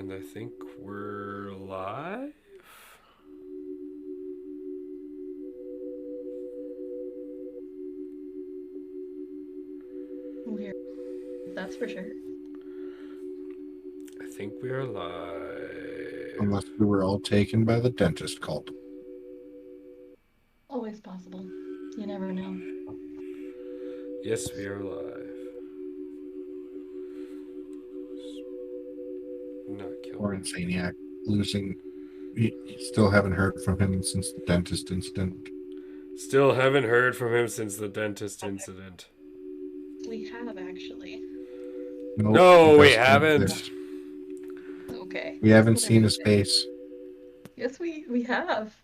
And I think we're live. Weird. That's for sure. I think we are live. Unless we were all taken by the dentist cult. Always possible. You never know. Yes, we are live. Not Or killing. Insaniac losing. You still haven't heard from him since the dentist incident. Still haven't heard from him since the dentist incident. We have actually. Nope, No, we doesn't haven't. exist. Okay. We haven't Whatever seen you his say. face. Yes, we have.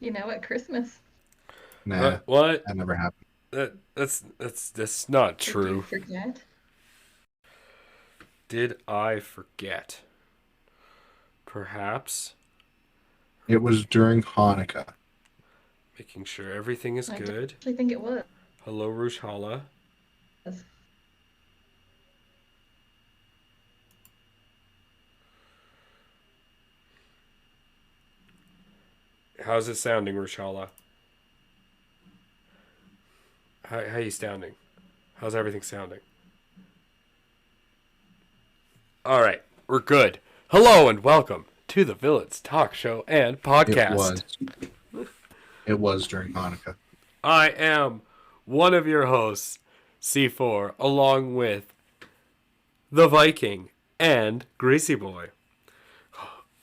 You know, at Christmas. Nah, What? that never happened. That's not Did you true. forget? Did I forget? Perhaps. It was during Hanukkah. Making sure everything is I good. actually think it was. Hello, Rushala. How's it sounding, Rushala? How you sounding? How's everything sounding? All right, we're good. Hello and welcome to the Villains Talk Show and Podcast. It was during Hanukkah. I am one of your hosts, C4, along with the Viking and Greasy Boy.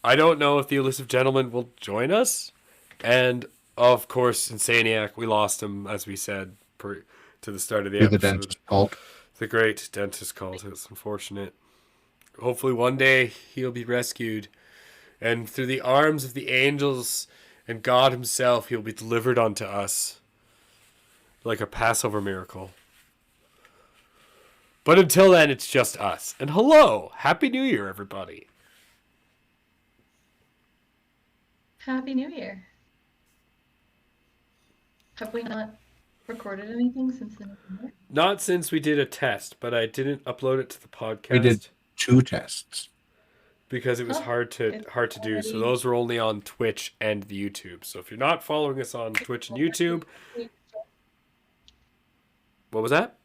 I don't know if the elusive gentleman will join us, and of course, Insaniac, we lost him, as we said to the start of the The episode. dentist cult. The great dentist cult. It's unfortunate. Hopefully one day he'll be rescued, and through the arms of the angels and God himself, he'll be delivered unto us like a Passover miracle. But until then, it's just us. And hello! Happy New Year, everybody. Happy New Year. Have we not recorded anything since the new year? Not since we did a test, but I didn't upload it to the podcast. We did 2 tests. Because it was hard to do. So those were only on Twitch and the YouTube. So if you're not following us on Twitch and YouTube, what was that?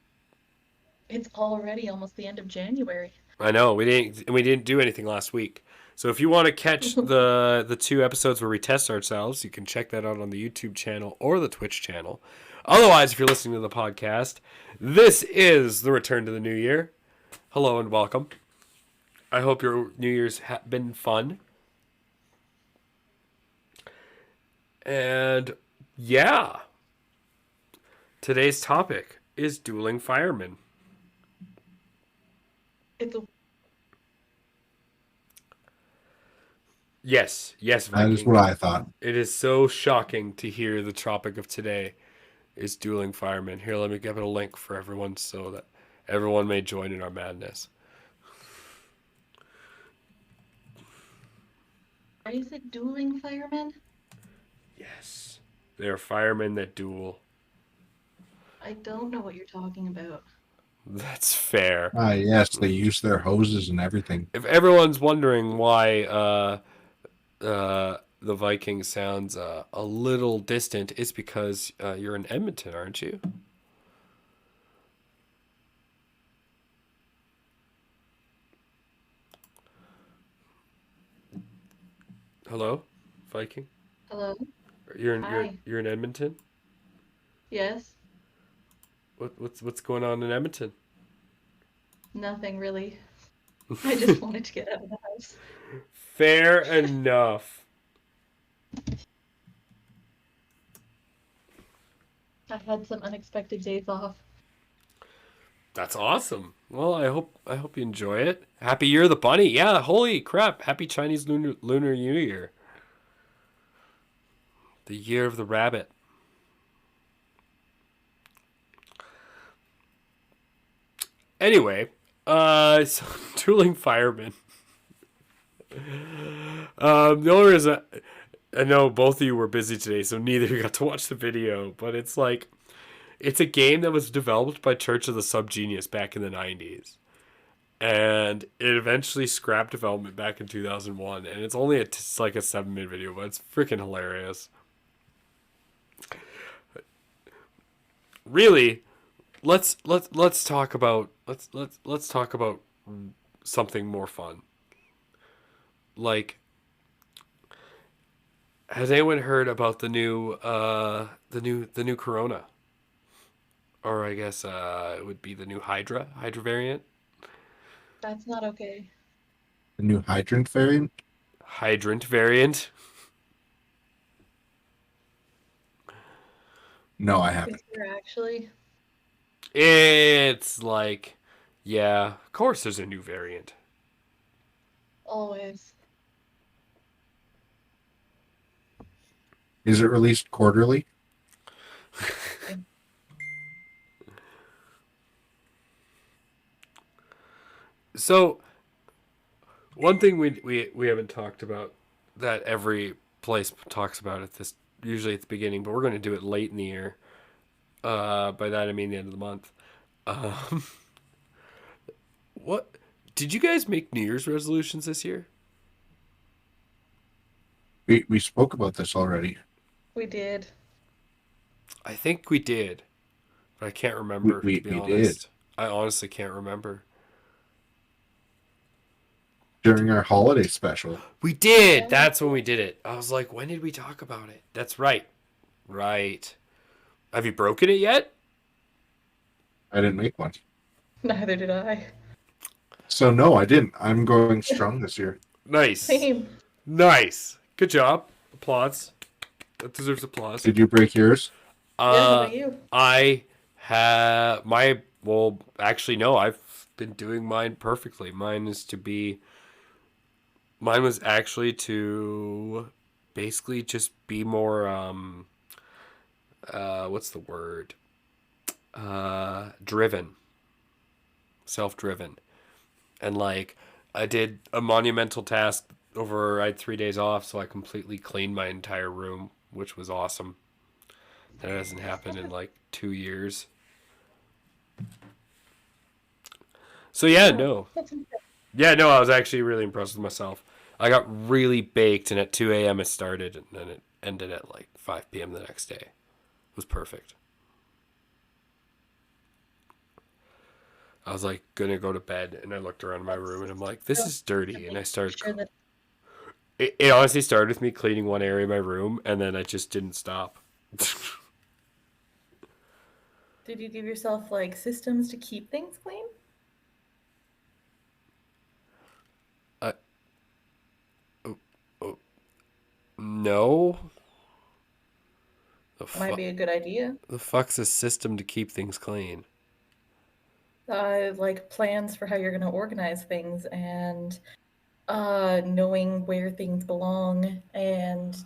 It's already almost the end of January. I know we didn't do anything last week. So if you want to catch the 2 episodes where we test ourselves, you can check that out on the YouTube channel or the Twitch channel. Otherwise, if you're listening to the podcast, this is the return to the new year. Hello and welcome. I hope your New Year's been fun. And yeah, today's topic is dueling firemen. It's a Yes, Viking. That is what I thought. It is so shocking to hear the topic of today is dueling firemen. Here, let me give it a link for everyone so that everyone may join in our madness. Is it dueling firemen? Yes. They are firemen that duel. I don't know what you're talking about. That's fair. Yes, they use their hoses and everything. If everyone's wondering why the Viking sounds a little distant, it's because you're in Edmonton, aren't you? Hello, Viking. Hello? You're in Edmonton. Yes? What's going on in Edmonton? Nothing really. I just wanted to get out of the house. Fair enough. I had some unexpected days off. That's awesome. Well, I hope you enjoy it. Happy Year of the Bunny. Yeah, holy crap. Happy Chinese Lunar New Year. The Year of the Rabbit. Anyway, so dueling firemen. The only reason I know both of you were busy today, so neither of you got to watch the video, but it's a game that was developed by Church of the Subgenius back in the 90s. and it eventually scrapped development back in 2001, and it's only like a 7-minute video, but it's freaking hilarious. Really, let's talk about let's talk about something more fun. Like, has anyone heard about the new Corona? Or I guess it would be the new Hydra variant. That's not okay. The new hydrant variant? Hydrant variant. No, I Is haven't. there actually? It's like, yeah, of course there's a new variant. Always. Is it released quarterly? So one thing we haven't talked about that every place talks about at this usually at the beginning, but we're going to do it late in the year. By that I mean the end of the month. Um, what did you guys make New Year's resolutions this year? We spoke about this already. We did. I think we did, but I can't We remember to we, be we did honest. I honestly can't remember. during our holiday special. We did. Yeah. That's when we did it. I was like, when did we talk about it? That's right. Right. Have you broken it yet? I didn't make one. Neither did I. So no, I didn't. I'm going strong this year. Nice. Same. Nice. Good job. Applause. That deserves applause. Did you break yours? Yeah, what about you? I have well, actually, no, I've been doing mine perfectly. Mine was actually to basically just be more, what's the word? Driven. Self-driven. And like, I did a monumental task I had 3 days off, so I completely cleaned my entire room, which was awesome. That hasn't happened in like 2 years. So yeah, no. That's impressive. Yeah, no, I was actually really impressed with myself. I got really baked, and at 2 a.m. it started, and then it ended at like 5 p.m. the next day. It was perfect. I was like gonna go to bed, and I looked around my room, and I'm like, this is dirty, and I started. Sure that It honestly started with me cleaning one area of my room, and then I just didn't stop. Did you give yourself like systems to keep things clean? uh, oh, oh, no. Might be a good idea. The fuck's a system to keep things clean? Like plans for how you're going to organize things and knowing where things belong and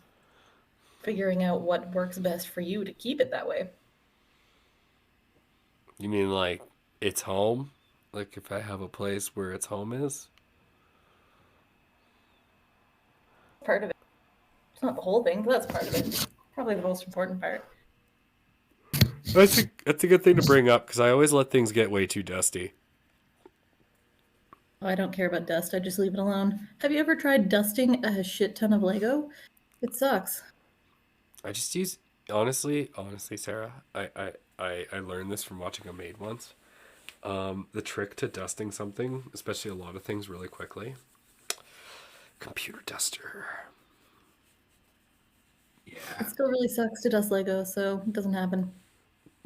figuring out what works best for you to keep it that way. You mean like it's home? Like if I have a place where its home is? Part of it. It's not the whole thing, but that's part of it. Probably the most important part. That's a good thing to bring up because I always let things get way too dusty. Oh, I don't care about dust. I just leave it alone. Have you ever tried dusting a shit ton of Lego? It sucks. I just use honestly, Sarah. I learned this from watching a maid once. The trick to dusting something, especially a lot of things, really quickly. Computer duster. Yeah. It still really sucks to dust Lego, so it doesn't happen.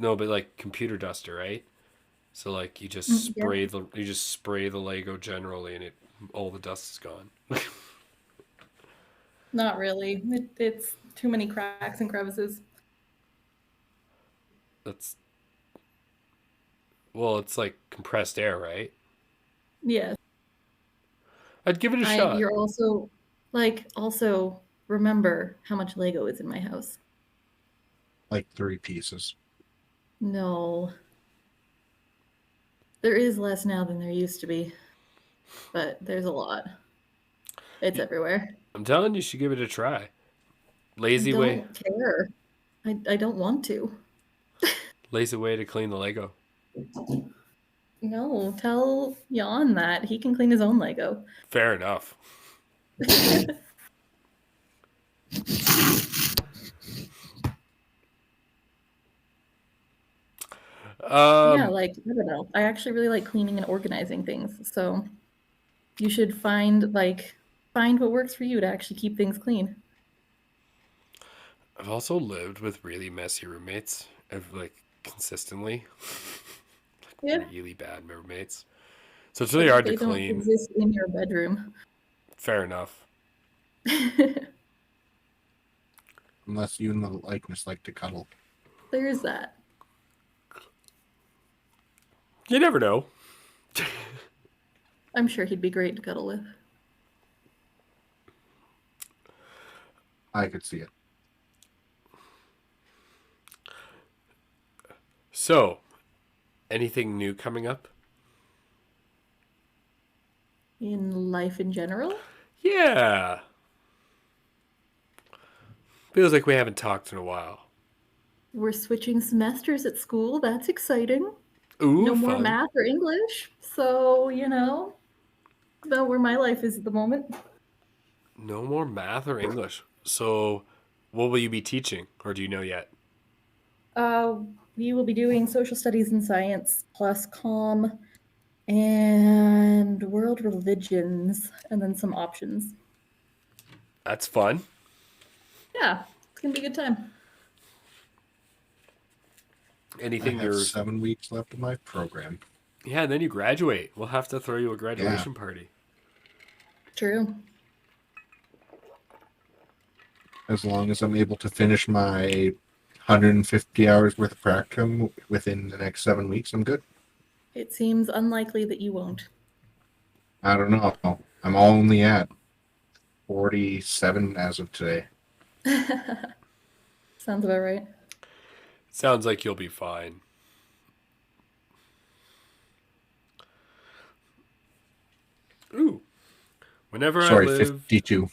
No, but like computer duster, right? So like you just Yeah. spray the Lego generally, and all the dust is gone. Not really. It's too many cracks and crevices. That's well, it's like compressed air, right? Yeah. I'd give it a shot. You're also remember how much Lego is in my house. Like 3 pieces. No. There is less now than there used to be, but there's a lot. It's everywhere. I'm telling you, you should give it a try. I Lazy way, don't care. I don't want to. lazy way to clean the Lego. No, tell Jan that he can clean his own Lego. Fair enough. Yeah, Um, like, I don't know. I actually really like cleaning and organizing things. So you should find what works for you to actually keep things clean. I've also lived with really messy roommates. I've like consistently Yeah, really bad roommates. So it's really but hard to they don't clean. exist in your bedroom. Fair enough. Unless you and the likeness like to cuddle. There's that. You never know. I'm sure he'd be great to cuddle with. I could see it. So, anything new coming up? In life in general, Yeah. Feels like we haven't talked in a while. we're switching semesters at school. That's exciting. Ooh, No more fun. math or English. So, about where my life is at the moment. No more math or English. So, what will you be teaching, or do you know yet? Uh, we will be doing social studies and science plus comm and world religions, and then some options. That's fun. Yeah, it's gonna be a good time. I Anything have you're. 7 weeks left of my program. Yeah, and then you graduate. We'll have to throw you a Yeah. graduation party. True. As long as I'm able to finish my 150 hours worth of practicum within the next 7 weeks, I'm good. It seems unlikely that you won't. I don't know. I'm only at 47 as of today. Sounds about right. Sounds like you'll be fine. Ooh. Whenever I Sorry, lived 52.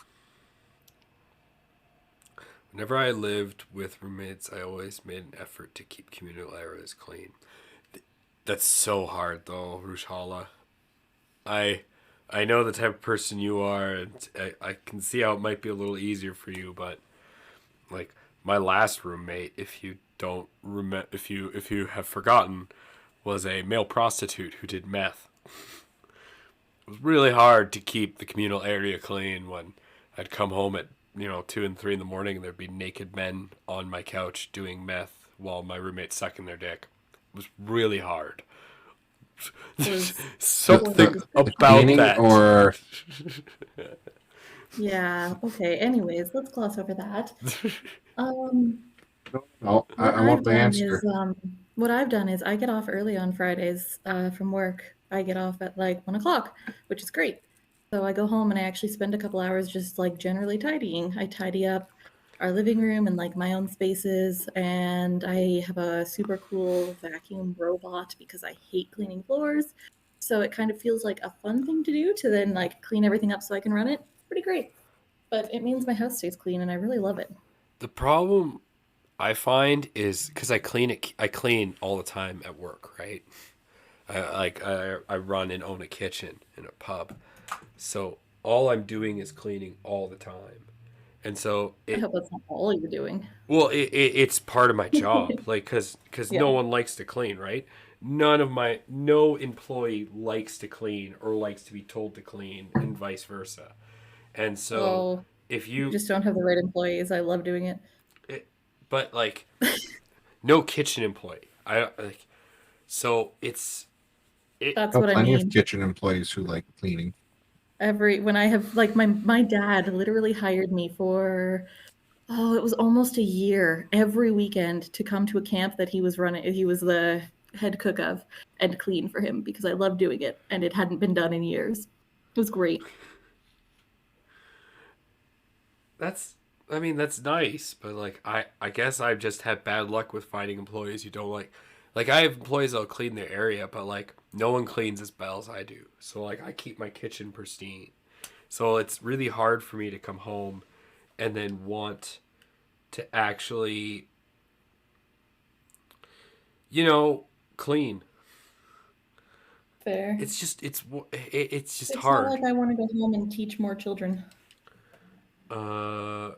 Whenever I lived with roommates, I always made an effort to keep communal areas clean. That's so hard though, Rushala. I I know the type of person you are, and I can see how it might be a little easier for you, but like my last roommate, if you don't remember, if you have forgotten, was a male prostitute who did meth. It was really hard to keep the communal area clean when I'd come home at 2 and 3 in the morning and there'd be naked men on my couch doing meth while my roommate's sucking their dick. It was really hard. Was The, was Something the, it the about cleaning that. or Yeah, okay. Anyways, let's gloss over that. Um, no, what I I've want the done is answer. what I've done is I get off early on Fridays from work. I get off at like 1 o'clock, which is great. So I go home and I actually spend a couple hours just like generally tidying. I tidy up our living room and like my own spaces, and I have a super cool vacuum robot because I hate cleaning floors. So it kind of feels like a fun thing to do to then like clean everything up so I can run it. It's pretty great. But it means my house stays clean and I really love it. The problem I find is because I clean all the time at work, right? I run and own a kitchen in a pub, so all I'm doing is cleaning all the time, and so I hope that's not all you're doing. it's part of my job, like because Yeah. no one likes to clean, right? No employee likes to clean or likes to be told to clean, and vice versa. And so Well, if you you, just don't have the right employees. I love doing it. it, but like no kitchen employee, I like so it That's I know what I plenty of mean. kitchen employees who like cleaning. When I have like my dad literally hired me for it was almost a year every weekend to come to a camp that he was running. He was the head cook of and clean for him because I love doing it and it hadn't been done in years. It was great. that's I mean that's nice, but like I guess I've just had bad luck with finding employees who don't like. Like I have employees that'll clean their area, but like no one cleans as well as I do. So like I keep my kitchen pristine. So it's really hard for me to come home and then want to actually, you know, clean. Fair. it's just It's not hard. like I want to go home and teach more children. Uh,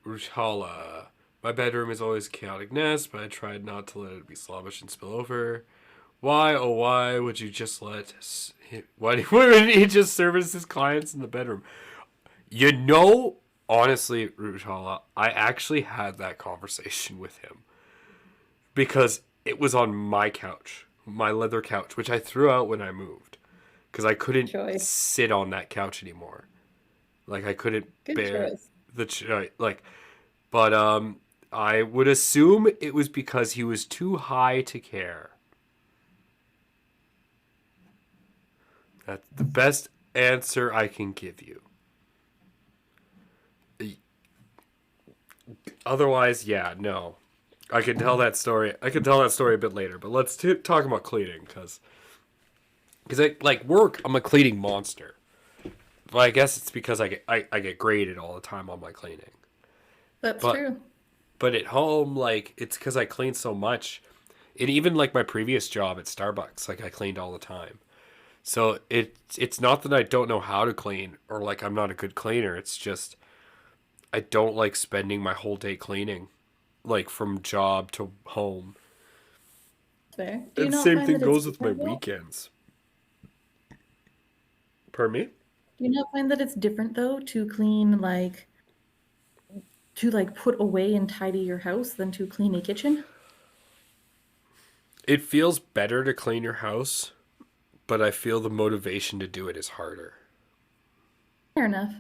Rushala. My bedroom is always a chaotic nest, but I tried not to let it be slobbish and spill over. Why, oh why would you just why wouldn't he just service his clients in the bedroom? You know, honestly, Rushala, I actually had that conversation with him because it was on my couch, my leather couch, which I threw out when I moved because I couldn't Choice. sit on that couch anymore. Like I couldn't Good bear choice. like, but I would assume it was because he was too high to care. That's the best answer I can give you. Otherwise, yeah, no. I can tell that story. I can tell that story a bit later, but let's talk about cleaning because I like work. I'm a cleaning monster. But I guess it's because I get graded all the time on my cleaning. That's But true. but at home, like it's because I clean so much. And even like my previous job at Starbucks, like I cleaned all the time. So it's not that I don't know how to clean or like I'm not a good cleaner. It's just I don't like spending my whole day cleaning, like from job to home. Fair. Do you And not same find thing that it's goes with my different though? weekends. Pardon me? Do you not find that it's different though to clean to put away and tidy your house than to clean a kitchen? It feels better to clean your house, but I feel the motivation to do it is harder. Fair enough.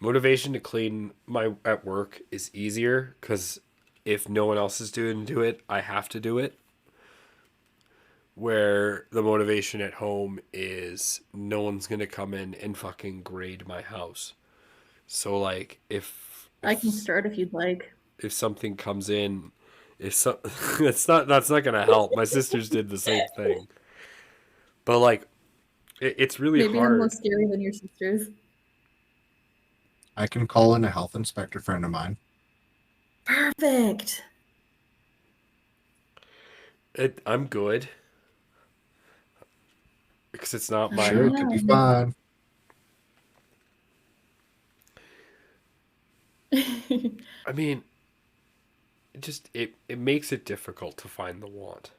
Motivation to clean my at work is easier because if no one else is do it, I have to do it. Where the motivation at home is no one's gonna come in and fucking grade my house. So like I can start if you'd like. if something comes in, if so, that's not gonna help. My sisters did the same thing, but like it's really Maybe I'm more hard. scary than your sisters. I can call in a health inspector friend of mine. Perfect. I'm good because it's not I my Sure, house. it could be am. fine. I mean, it makes it difficult to find the want.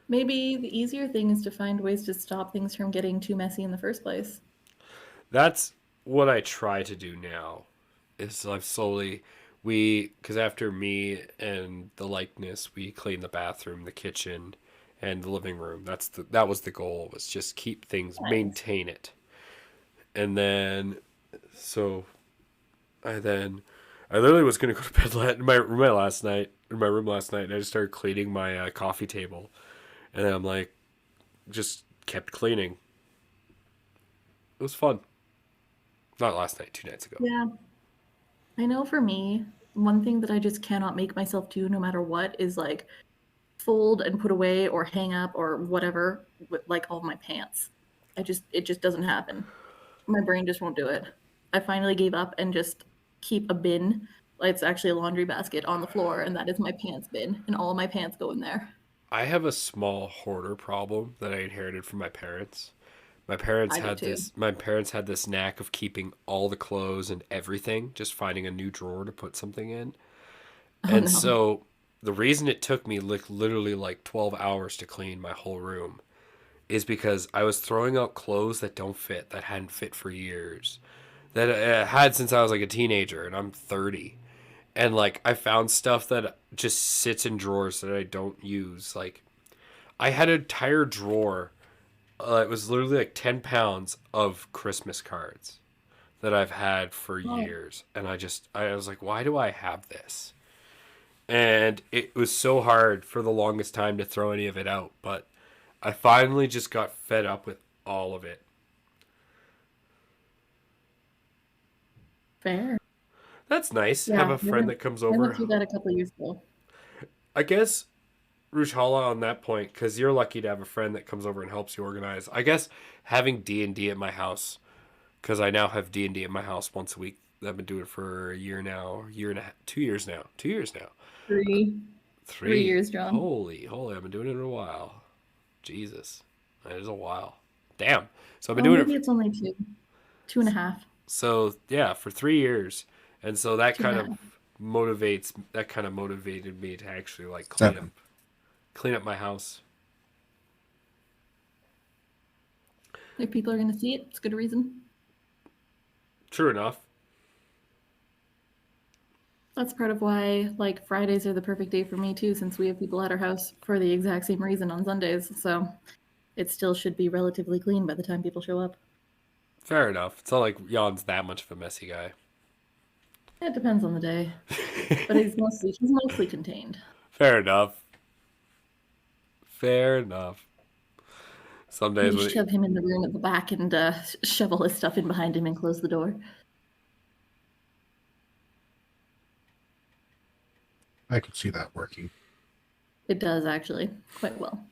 Maybe the easier thing is to find ways to stop things from getting too messy in the first place. That's what I try to do now. Is I've slowly because after me and the likeness, we clean the bathroom, the kitchen, and the living room. That was the goal, was just keep things, Nice. maintain it. And then so I literally was gonna go to bed in my room last night, and I just started cleaning my coffee table, and then I'm like, just kept cleaning. It was fun. Not last night, 2 nights ago. Yeah. I know for me, one thing that I just cannot make myself do no matter what is fold and put away or hang up or whatever with all my pants. It just doesn't happen. My brain just won't do it. I finally gave up and just keep a bin. Like it's actually a laundry basket on the floor, and that is my pants bin, and all my pants go in there. I have a small hoarder problem that I inherited from my parents. I do too. My parents had this knack of keeping all the clothes and everything, just finding a new drawer to put something in. Oh And no. so the reason it took me literally like 12 hours to clean my whole room is because I was throwing out clothes that don't fit, that hadn't fit for years, that I had since I was like a teenager, and I'm 30. And like I found stuff that just sits in drawers that I don't use. Like I had an entire drawer. It was literally like 10 pounds of Christmas cards that I've had for Oh, years. And I was like, why do I have this? And it was so hard for the longest time to throw any of it out. But I finally just got fed up with all of it. fair. That's nice. Have Yeah, a friend that comes I went over. through that a couple years ago. I guess Rujhala on that point, because you're lucky to have a friend that comes over and helps you organize. I guess having D&D at my house, because I now have D&D at my house once a week. I've been doing it for a year now, year and a half, 2 years now, 2 years now. 3. 3 years, John. Holy. I've been doing it in a while. Jesus. That is a while. Damn. So I've been Oh, doing maybe it. it's only 2.5. So yeah, for 3 years. And so that Two and kind a of half. motivated me to actually like 7. clean up my house. If people are going to see it, it's a good reason. True enough. That's part of why, like, Fridays are the perfect day for me, too, since we have people at our house for the exact same reason on Sundays. So it still should be relatively clean by the time people show up. Fair enough. It's not like Jan's that much of a messy guy. It depends on the day, but he's mostly contained. Fair enough. Fair enough. Some days You when shove him in the room at the back and shovel his stuff in behind him and close the door. I could see that working. It does, actually, quite well.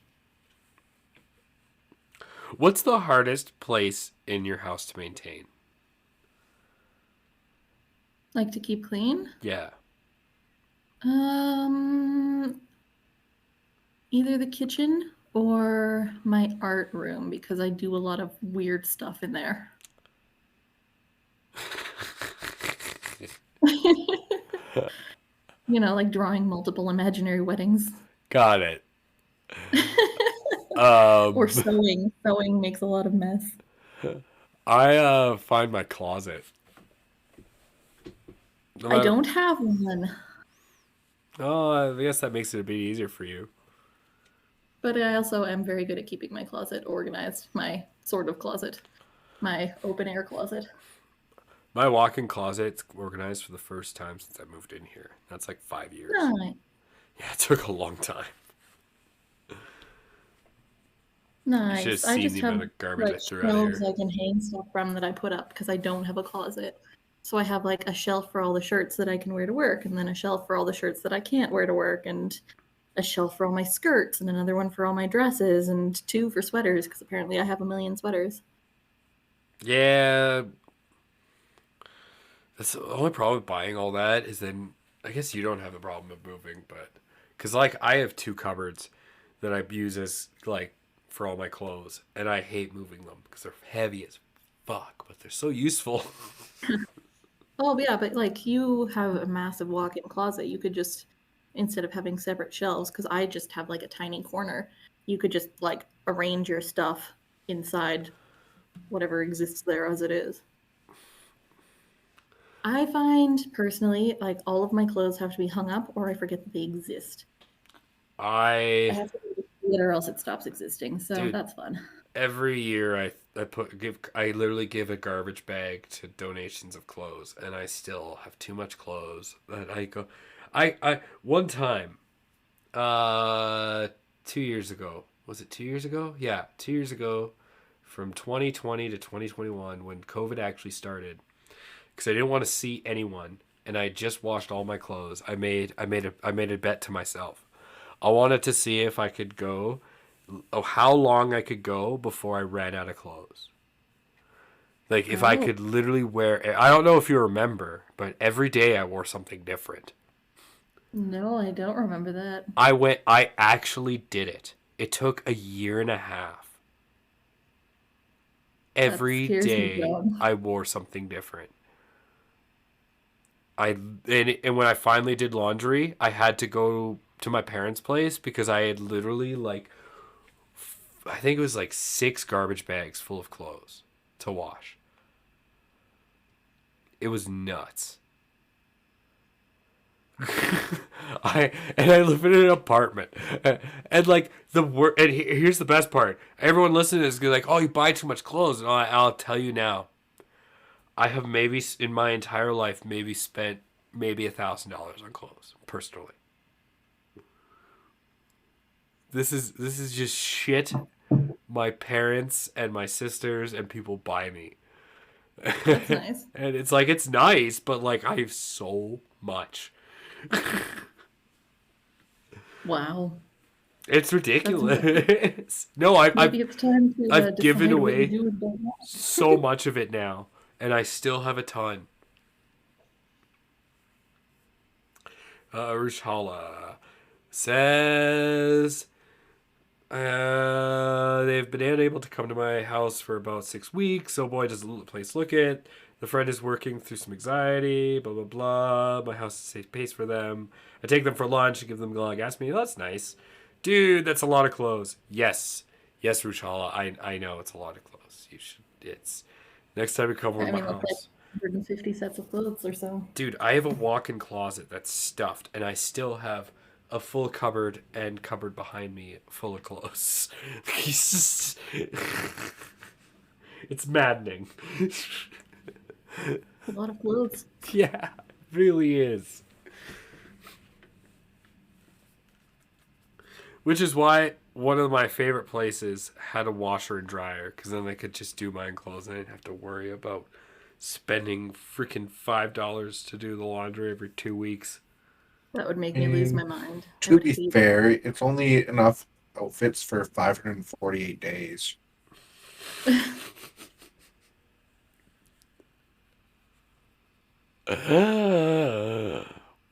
What's the hardest place in your house to maintain? Like to keep clean? Yeah. Either the kitchen or my art room, because I do a lot of weird stuff in there. You know, like drawing multiple imaginary weddings. Got it. Or sewing. Sewing makes a lot of mess. I find my closet. I don't have one. Oh, I guess that makes it a bit easier for you. But I also am very good at keeping my closet organized. My sort of closet. My open air closet. My walk-in closet's organized for the first time since I moved in here. That's like 5 years. Nice. Yeah, it took a long time. Nice. You should have I seen just the have amount of garbage I like threw out of shelves here. I can hang stuff from that I put up because I don't have a closet. So I have like a shelf for all the shirts that I can wear to work, and then a shelf for all the shirts that I can't wear to work, and a shelf for all my skirts, and another one for all my dresses, and 2 for sweaters because apparently I have a million sweaters. Yeah. That's the only problem with buying all that is then I guess you don't have the problem of moving, but because like I have 2 cupboards that I use as like for all my clothes, and I hate moving them because they're heavy as fuck, but they're so useful. Oh yeah, but like you have a massive walk-in closet. You could just, instead of having separate shelves, because I just have like a tiny corner, you could just like arrange your stuff inside whatever exists there as it is. I find personally, like all of my clothes have to be hung up or I forget that they exist. I I have to see it or else it stops existing. So Dude. that's fun. Every year I literally give a garbage bag to donations of clothes, and I still have too much clothes that I go I one time 2 years ago, was it 2 years ago? Yeah, 2 years ago, from 2020 to 2021 when COVID actually started, because I didn't want to see anyone, and I just washed all my clothes. I made a bet to myself. I wanted to see if I could go, how long I could go before I ran out of clothes. Like if I could literally wear, I don't know if you remember, but every day I wore something different. No, I don't remember that. I actually did it. It took a year and a half. Every scares me, day John. I wore something different. And when I finally did laundry, I had to go to my parents' place because I had literally like, I think it was like 6 garbage bags full of clothes to wash. It was nuts. I live in an apartment, and like here's the best part. Everyone listening is like, "Oh, you buy too much clothes." And I'll tell you now. I have maybe in my entire life maybe spent maybe $1,000 on clothes personally. This is just shit my parents and my sisters and people buy me. That's nice. And it's like, it's nice, but like I have so much. Wow. It's ridiculous. No, Maybe it's time to I've given decide what away you do and don't want. so much of it now, and I still have a ton. Rushala, Says they've been unable to come to my house for about 6 weeks. So boy, does the place look it. The friend is working through some anxiety. Blah blah blah. My house is a safe place for them. I take them for lunch and give them glug. Ask me, that's nice, dude. That's a lot of clothes. Yes, Rushala. I know it's a lot of clothes. You should. It's next time you come over to my that's house. like 150 sets of clothes or so. Dude, I have a walk-in closet that's stuffed, and I still have a full cupboard and cupboard behind me full of clothes. It's maddening. A lot of clothes. Yeah, it really is. Which is why one of my favorite places had a washer and dryer, because then I could just do my own clothes and I didn't have to worry about spending freaking $5 to do the laundry every 2 weeks. That would make me lose my mind. To be fair, it's only enough outfits for 548 days.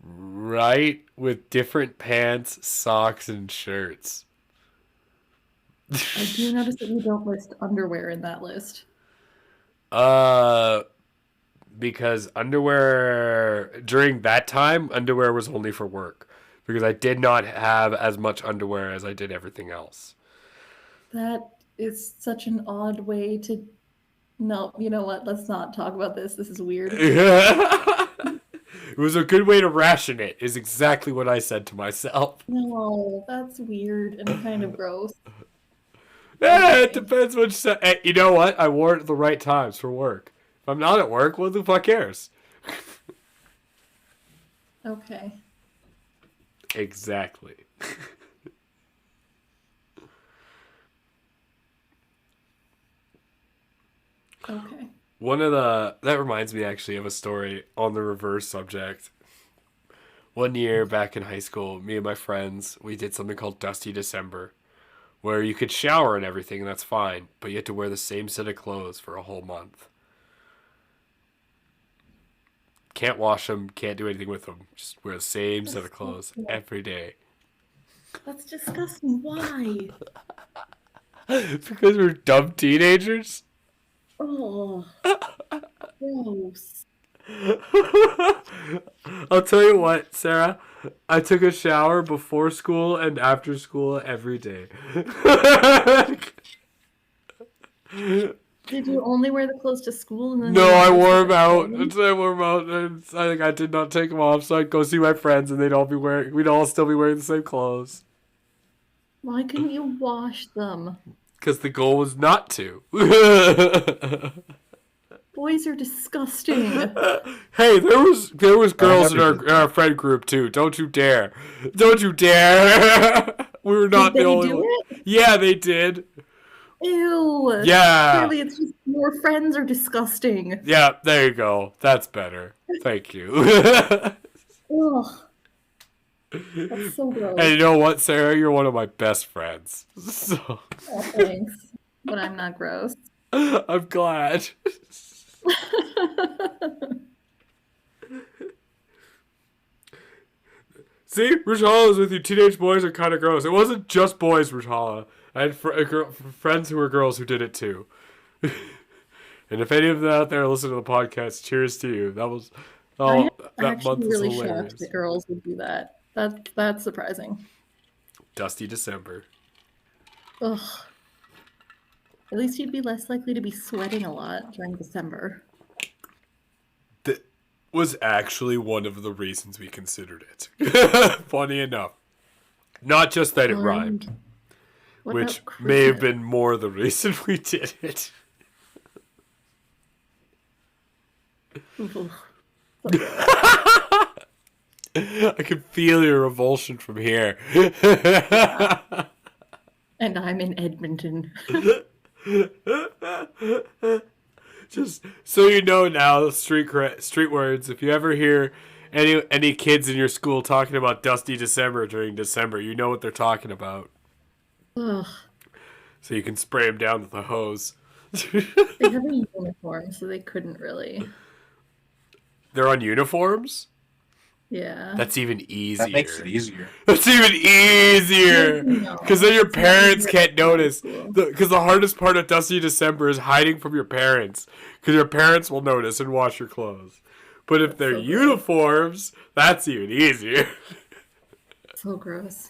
Right? With different pants, socks, and shirts. I do notice that you don't list underwear in that list. Because underwear, during that time, underwear was only for work. Because I did not have as much underwear as I did everything else. That is such an odd way to... No, you know what? Let's not talk about this. This is weird. It was a good way to ration it, is exactly what I said to myself. No, that's weird and kind of gross. It depends what you say. You know what? I wore it at the right times for work. If I'm not at work, what the fuck cares? Okay. Exactly. Okay. That reminds me actually of a story on the reverse subject. One year back in high school, me and my friends, we did something called Dusty December, where you could shower and everything, and that's fine, but you had to wear the same set of clothes for a whole month. Can't wash them, can't do anything with them. Just wear the same set of clothes every day. That's disgusting. Why? Because we're dumb teenagers? Oh. Gross. I'll tell you what, Sarah. I took a shower before school and after school every day. Did you only wear the clothes to school? And then No, I wore them out. I wore them out, and I did not take them off. So I'd go see my friends, and we'd all still be wearing the same clothes. Why couldn't you wash them? Because the goal was not to. Boys are disgusting. Hey, there was girls in our friend group too. Don't you dare! Don't you dare! We were not the only one. Yeah, they did. Ew. Yeah. Clearly, it's just your friends are disgusting. Yeah, there you go. That's better. Thank you. Ugh. That's so gross. And you know what, Sarah? You're one of my best friends. So. Oh, thanks. But I'm not gross. I'm glad. See, Rujala is with you. Teenage boys are kind of gross. It wasn't just boys, Rujala. I had friends who were girls who did it too. And if any of them out there listen to the podcast, cheers to you. That was I'm that month was really hilarious. shocked that girls would do that. That's surprising. Dusty December. Ugh. At least you'd be less likely to be sweating a lot during December. That was actually one of the reasons we considered it. Funny enough. Not just that it rhymed, which may have been more the reason we did it. I can feel your revulsion from here. And I'm in Edmonton. Just so you know now, street words. If you ever hear any kids in your school talking about Dusty December during December, you know what they're talking about. Ugh. So you can spray them down with a hose. They have a uniform, so they couldn't really. They're on uniforms? Yeah. That's even easier. That makes it easier. That's even easier. No, Because then your it's not parents easier. can't It's not notice. cool. Because the hardest part of Dusty December is hiding from your parents. Because your parents will notice and wash your clothes. But if That's they're so gross. uniforms, that's even easier. So gross.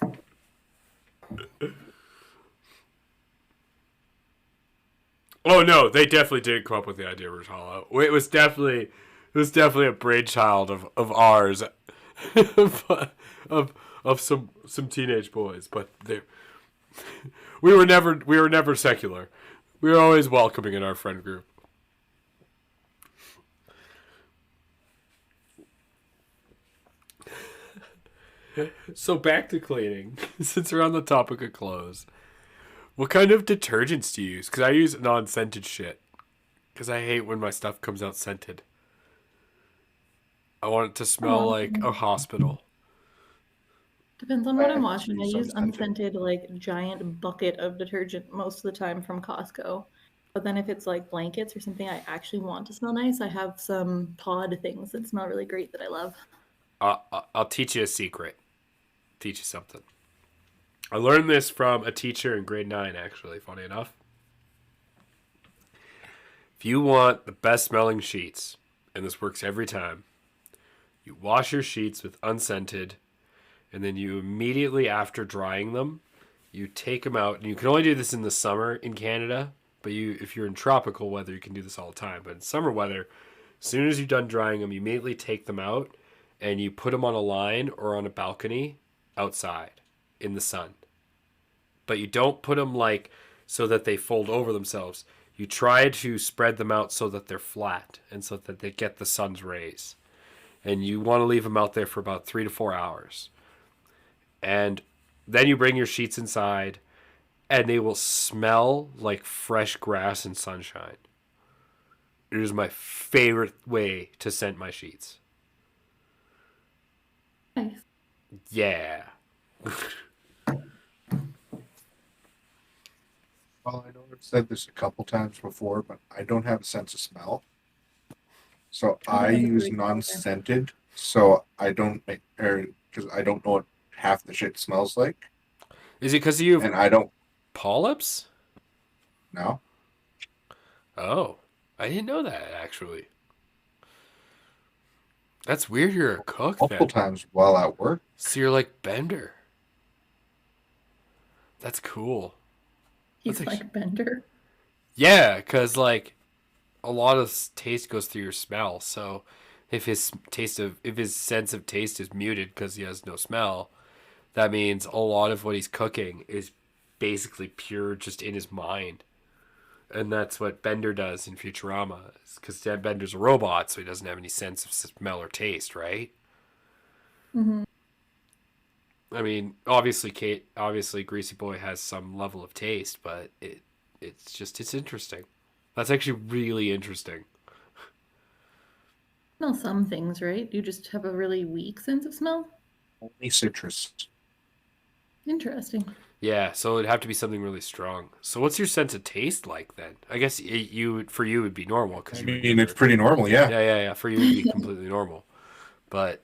Oh no, they definitely didn't come up with the idea of Rouge Hollow. It was definitely a brainchild of ours, of some teenage boys. But we were never secular. We were always welcoming in our friend group. So back to cleaning, since we're on the topic of clothes. What kind of detergents do you use? Because I use non-scented shit. Because I hate when my stuff comes out scented. I want it to smell Oh, like a hospital. depends on what I'm I washing. I use use unscented. unscented, like giant bucket of detergent most of the time from Costco. But then if it's like blankets or something I actually want to smell nice, I have some pod things that smell really great that I love. I'll teach you a secret. Teach you something. I learned this from a teacher in grade 9, actually, funny enough. If you want the best smelling sheets, and this works every time, you wash your sheets with unscented, and then you immediately after drying them, you take them out. And you can only do this in the summer in Canada, but if you're in tropical weather, you can do this all the time. But in summer weather, as soon as you're done drying them, you immediately take them out and you put them on a line or on a balcony outside in the sun. But you don't put them like so that they fold over themselves. You try to spread them out so that they're flat and so that they get the sun's rays. And you want to leave them out there for about 3 to 4 hours. And then you bring your sheets inside and they will smell like fresh grass and sunshine. It is my favorite way to scent my sheets. Nice. Yeah. Well, I know I've said this a couple times before, but I don't have a sense of smell. So I that's a use great non-scented, so I don't make, because I don't know what half the shit smells like, Is it because you have and I don't polyps? know. Oh, I didn't know that actually. That's weird. You're a cook Multiple then. times while at work. So you're like Bender. That's cool. He's That's like Bender. Yeah, because like a lot of taste goes through your smell. So if his sense of taste is muted because he has no smell, that means a lot of what he's cooking is basically pure just in his mind. And that's what Bender does in Futurama, because Bender's a robot, so he doesn't have any sense of smell or taste, right? Mm-hmm. I mean, obviously, Greasy Boy has some level of taste, but it's interesting. That's actually really interesting. Smell some things, right? You just have a really weak sense of smell. Only citrus. Interesting. Yeah, so it'd have to be something really strong. So what's your sense of taste like then? I guess for you would be normal because I you would mean, never. it's pretty normal, yeah. Yeah. For you, it'd be completely normal. But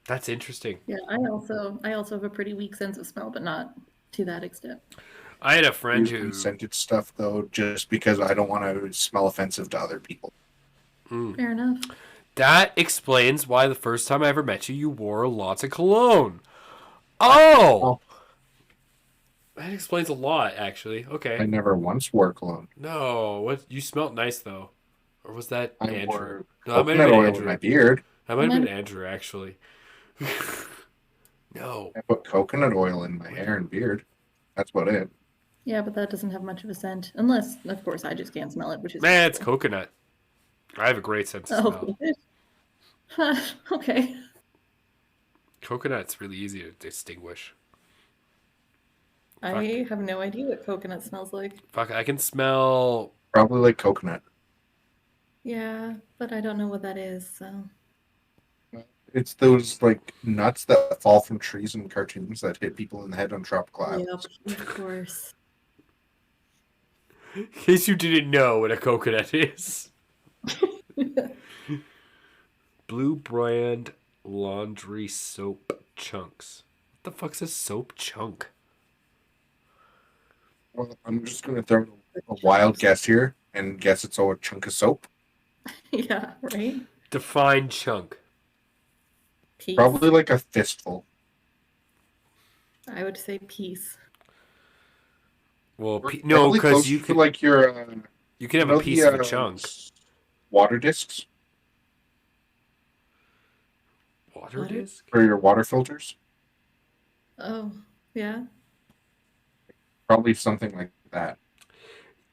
that's interesting. Yeah, I also have a pretty weak sense of smell, but not to that extent. I had a I friend use who. unscented stuff though, just because I don't want to smell offensive to other people. Fair enough. That explains why the first time I ever met you, you wore lots of cologne. Oh! That explains a lot, actually. I Okay. never once wore cologne. No, what you smelt nice though, or was that I Andrew? wore No, that might have coconut been oil in Andrew. my beard. That might have been Andrew actually. No, I put coconut oil in my hair and beard. That's about it. Yeah, but that doesn't have much of a scent. Unless, of course, I just can't smell it, which is man, it's cool. coconut. I have a great sense of smell. Oh, okay. Coconut's really easy to distinguish. I have no idea what coconut smells like. Fuck, I can smell. Probably like coconut. Yeah, but I don't know what that is, so. It's those like nuts that fall from trees in cartoons that hit people in the head on tropical islands. Yep, of course. In case you didn't know what a coconut is. Blue Brand Laundry soap chunks. What the fuck's a soap chunk? Well, I'm just going to throw a wild guess here and guess it's all a chunk of soap. Yeah, right? Define chunk. Piece. Probably like a fistful. I would say piece. Well, Or no, probably because closer you to can like your you can have you know a piece the, of a chunk. water discs Water Water? disc? for your water filters. Oh, yeah. Probably something like that.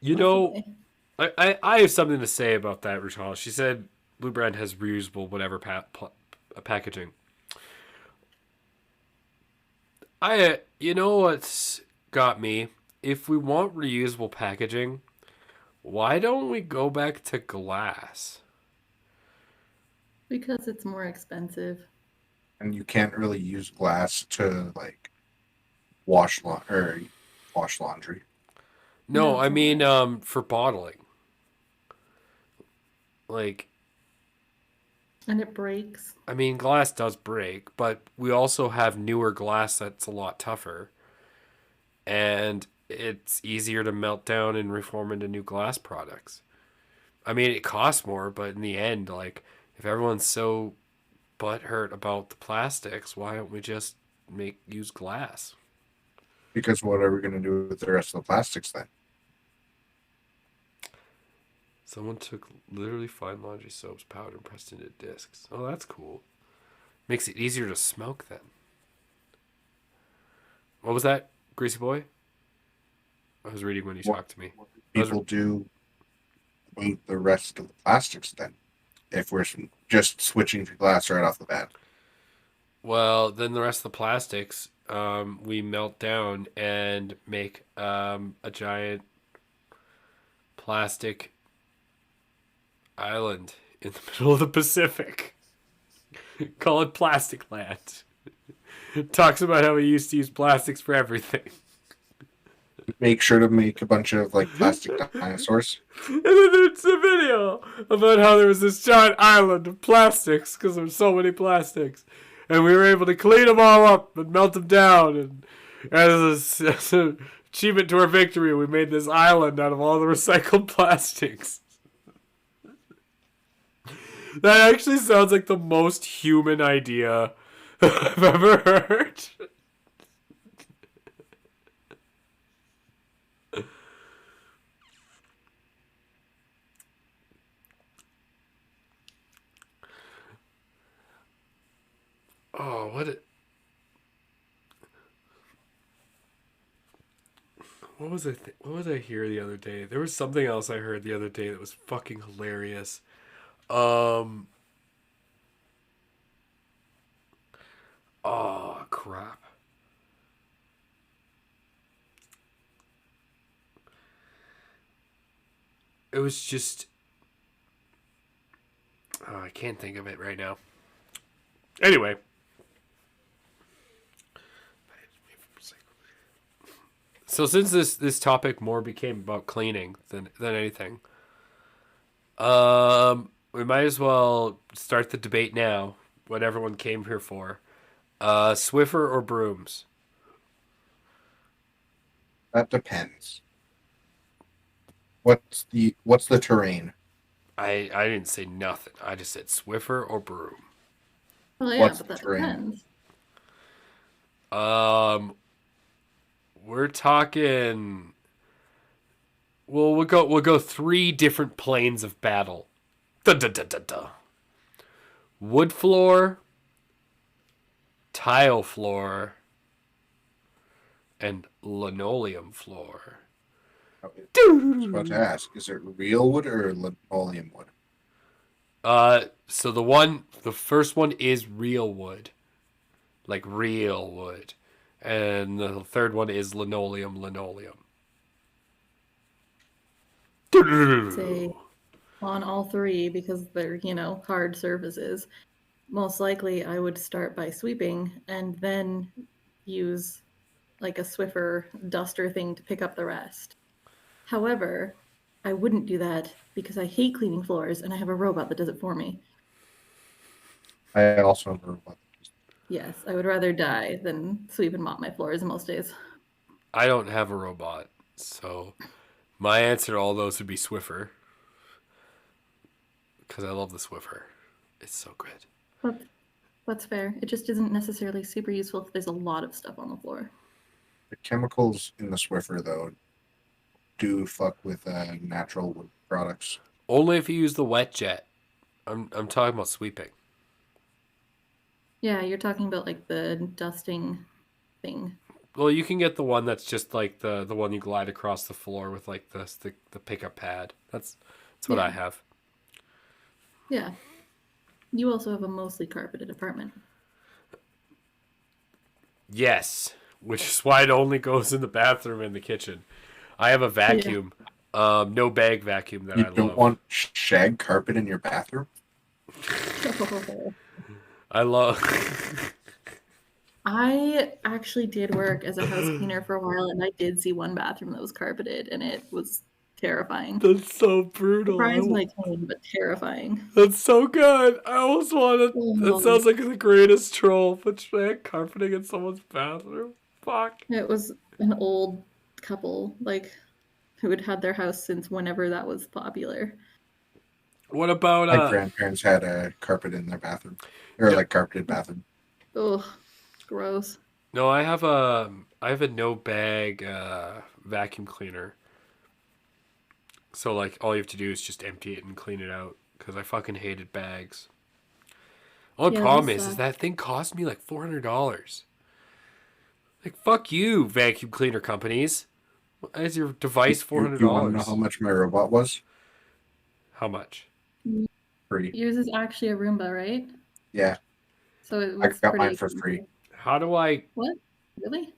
You know, Possibly. I have something to say about that, Rutal. She said Blue Brand has reusable whatever packaging. You know what's got me? If we want reusable packaging, why don't we go back to glass? Because it's more expensive. And you can't really use glass to like wash laundry. No, No, I it's mean not. for bottling. Like, And it breaks. I mean glass does break, but we also have newer glass that's a lot tougher. And it's easier to melt down and reform into new glass products. I mean, it costs more, but in the end, like, if everyone's so butthurt about the plastics, why don't we just use glass? Because what are we going to do with the rest of the plastics then? Someone took literally fine laundry soaps, powder, and pressed into discs. Oh, that's cool. Makes it easier to smoke then. What was that, Greasy Boy? I was reading when you talked to me. What do people do about the rest of the plastics then? If we're just switching to glass right off the bat. Well, then the rest of the plastics, we melt down and make a giant plastic island in the middle of the Pacific. Call it Plastic Land. Talks about how we used to use plastics for everything. Make sure to make a bunch of like plastic dinosaurs. And then there's a video about how there was this giant island of plastics because there were so many plastics. And we were able to clean them all up and melt them down. And as an achievement to our victory, we made this island out of all the recycled plastics. That actually sounds like the most human idea I've ever heard. Oh, what was what was I hear the other day? There was something else I heard the other day that was fucking hilarious. Oh crap. It was just I can't think of it right now. Anyway. So since this topic more became about cleaning than anything, we might as well start the debate now. What everyone came here for, Swiffer or brooms? That depends. What's the terrain? I didn't say nothing. I just said Swiffer or broom. Well, yeah, What's but the that terrain? depends. We're talking. Well, we'll go 3 different planes of battle. Da da da da da. Wood floor, tile floor, and linoleum floor. I was about to ask, is it real wood or linoleum wood? So the first one is real wood, like real wood, and the third one is linoleum. Say on all 3 because they're, hard surfaces. Most likely I would start by sweeping and then use like a Swiffer duster thing to pick up the rest. However, I wouldn't do that because I hate cleaning floors and I have a robot that does it for me. I also have a robot. Yes, I would rather die than sweep and mop my floors most days. I don't have a robot, so my answer to all those would be Swiffer. Because I love the Swiffer. It's so good. But that's fair. It just isn't necessarily super useful if there's a lot of stuff on the floor. The chemicals in the Swiffer, though, do fuck with natural wood products. Only if you use the wet jet. I'm talking about sweeping. Yeah, you're talking about like the dusting thing. Well, you can get the one that's just like the one you glide across the floor with like the pickup pad. That's what I have. Yeah. You also have a mostly carpeted apartment. Yes, which is why it only goes in the bathroom and the kitchen. I have a vacuum, no bag vacuum that You I don't love. want shag carpet in your bathroom? I love. I actually did work as a house cleaner for a while, and I did see one bathroom that was carpeted, and it was terrifying. That's so brutal. Surprisingly clean, but terrifying. That's so good. I almost want to. That sounds like the greatest troll. Put shag carpeting in someone's bathroom. Fuck. It was an old couple, like, who had had their house since whenever that was popular. What about My grandparents had a carpet in their bathroom, or like carpeted bathroom. Ugh, gross. No, I have a no bag vacuum cleaner. So like all you have to do is just empty it and clean it out because I fucking hated bags. Only problem is that thing cost me like $400. Like fuck you, vacuum cleaner companies. Why is your device $400? You want to know how much my robot was? How much? Free. Yours is actually a Roomba, right? Yeah. So it I was got pretty mine for free. How do I? What? Really?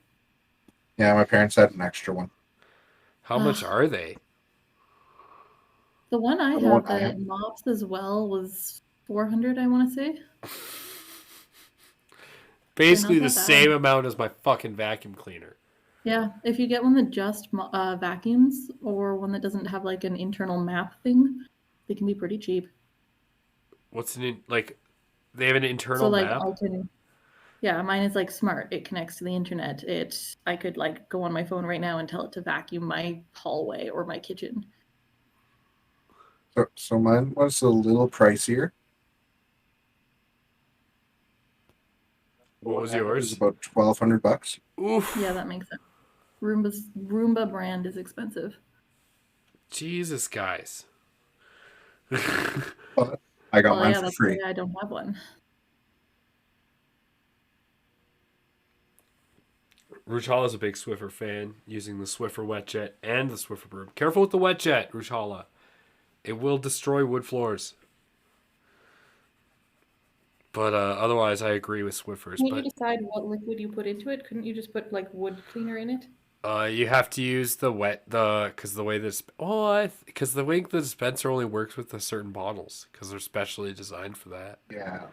Yeah, my parents had an extra one. How much are they? The one I The one have I that have. mops as well was 400, I want to say. Basically not the that same bad. amount as my fucking vacuum cleaner. Yeah, if you get one that just vacuums or one that doesn't have like an internal map thing, they can be pretty cheap. What's like? They have an So internal like map. yeah, mine is like smart. It connects to the internet. I could like go on my phone right now and tell it to vacuum my hallway or my kitchen. So mine was a little pricier. What was It was yours? about $1,200. Oof. Yeah, that makes sense. Roomba brand is expensive. Jesus, guys. But I got Well, mine yeah, for that's free. why I don't have one. Ruchala's a big Swiffer fan, using the Swiffer wet jet and the Swiffer broom. Careful with the wet jet, Ruchala. It will destroy wood floors. But otherwise, I agree with Swiffers. When you But decide what liquid you put into it, couldn't you just put like wood cleaner in it? you have to use because the way this because the way the dispenser only works with the certain bottles because they're specially designed for that. Yeah.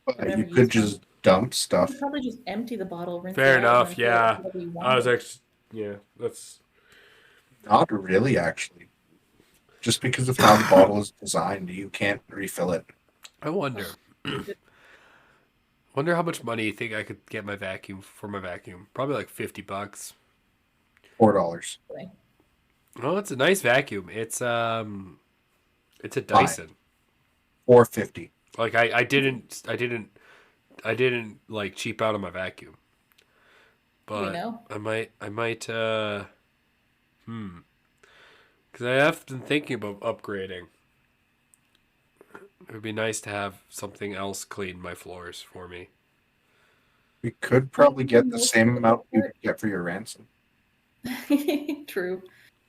I've But never you could used one. just dump You stuff. could probably just empty the bottle, rinse Fair it out, and enough. then fill it Yeah, with whatever you I was wanted. actually that's. Not really, actually. Just because of how the bottle is designed, you can't refill it. I wonder. Wonder how much money you think I could get my vacuum for my vacuum? Probably like $50. $4. Oh, it's a nice vacuum. It's a Dyson. $4.50. Like I didn't like cheap out on my vacuum. But know. I might because I have been thinking about upgrading. It would be nice to have something else clean my floors for me. We could probably get the same amount you could get for your ransom. True.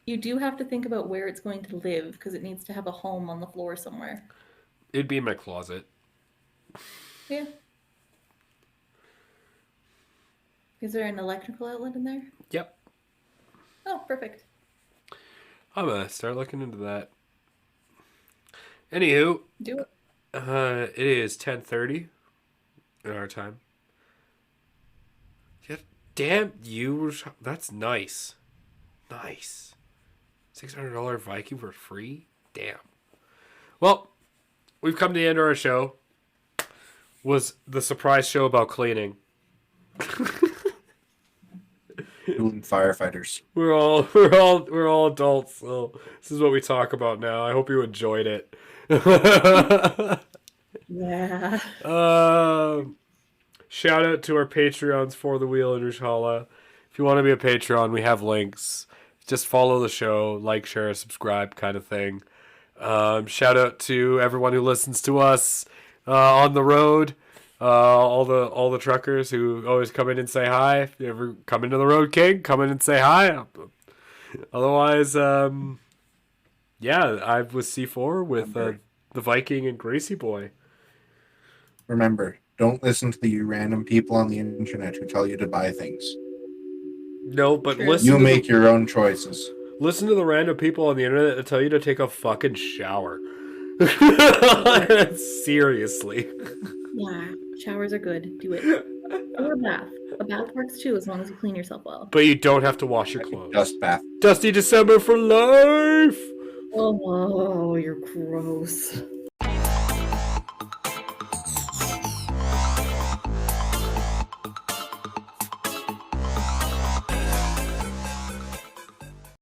You do have to think about where it's going to live because it needs to have a home on the floor somewhere. It'd be in my closet. Yeah. Is there an electrical outlet in there? Yep. Oh, perfect. I'm gonna start looking into that. Anywho, Do it. it is 10:30 in our time. Yeah, damn you! That's nice. Nice. $600 Viking for free. Damn. Well, we've come to the end of our show. was the surprise show about cleaning. Dueling firefighters. We're all adults, so this is what we talk about now. I hope you enjoyed it. Yeah. Shout out to our Patreons for the wheel and Rushala. If you want to be a Patreon, we have links. Just follow the show, like, share, subscribe, kind of thing. Shout out to everyone who listens to us on the road. All the truckers who always come in and say hi. If you ever come into the road, King, come in and say hi. Otherwise, yeah, I was C4 with the Viking and Gracie Boy. Remember, don't listen to the random people on the internet who tell you to buy things. No, but True. listen. You make your own choices. Listen to the random people on the internet that tell you to take a fucking shower. Seriously. Yeah. Showers are good. Do it. Or a bath. A bath works too, as long as you clean yourself well. But you don't have to wash your clothes. Dust bath. Dusty December for life! Oh, you're gross.